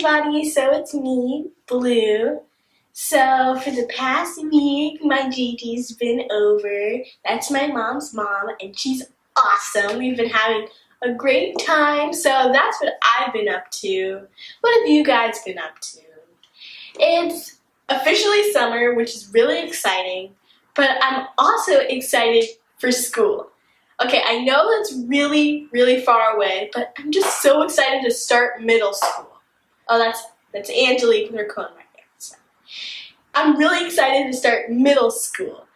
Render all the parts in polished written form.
everybody, so it's me, Bleau. So for the past week, my Gigi's been over. That's my mom's mom, and she's awesome. We've been having a great time, so that's what I've been up to. What have you guys been up to? It's officially summer, which is really exciting, but I'm also excited for school. Okay, I know that's really, really far away, but I'm just so excited to start middle school. Oh, that's Angelique with her cone right there. So, I'm really excited to start middle school.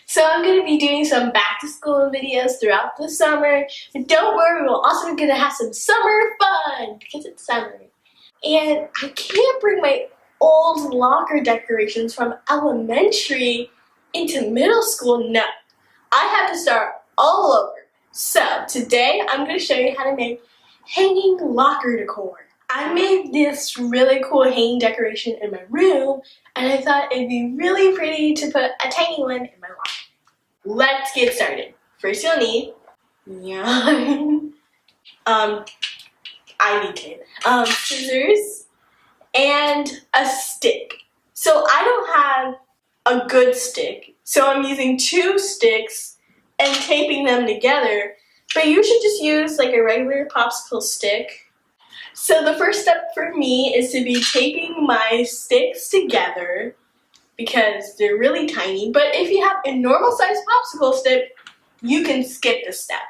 So I'm going to be doing some back to school videos throughout the summer. But don't worry, we're also going to have some summer fun because it's summer. And I can't bring my old locker decorations from elementary into middle school. No, I have to start all over. So today I'm going to show you how to make hanging locker decor. I made this really cool hanging decoration in my room, and I thought it'd be really pretty to put a tiny one in my locker. Let's get started. First you'll need yarn, ivy tape, scissors, and a stick. So I don't have a good stick, so I'm using 2 sticks and taping them together, but you should just use like a regular popsicle stick. So the first step for me is to be taping my sticks together because they're really tiny, but if you have a normal size popsicle stick, you can skip this step.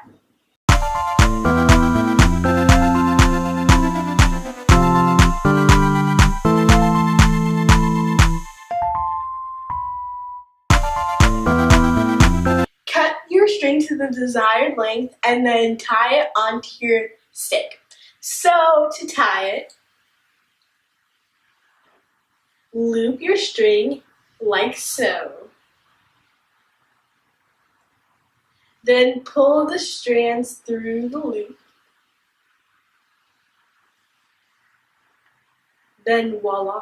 Cut your string to the desired length and then tie it onto your stick. So to tie it, loop your string like so. Then pull the strands through the loop. Then voila,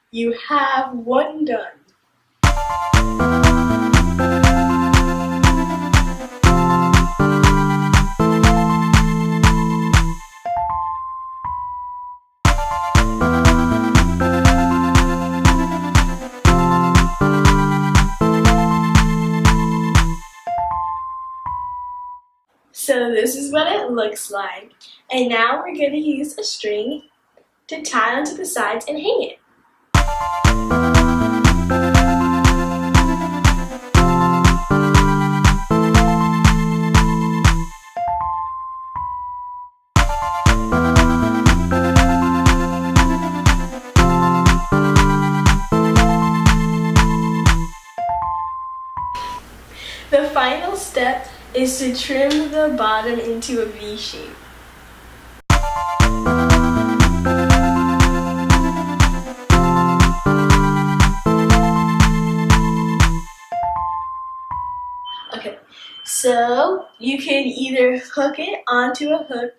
you have one done. So this is what it looks like. And now we're going to use a string to tie onto the sides and hang it. The final step is to trim the bottom into a V shape. Okay, so you can either hook it onto a hook.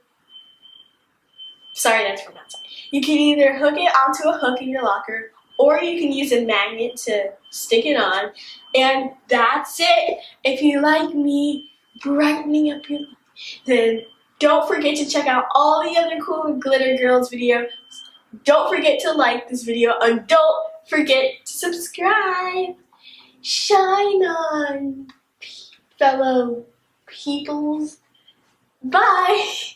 Sorry, that's from outside. You can either hook it onto a hook in your locker, or you can use a magnet to stick it on. And that's it. If you like me brightening up your life, then don't forget to check out all the other cool Glitter Girls videos. Don't forget to like this video, and don't forget to subscribe. Shine on, fellow peoples. Bye.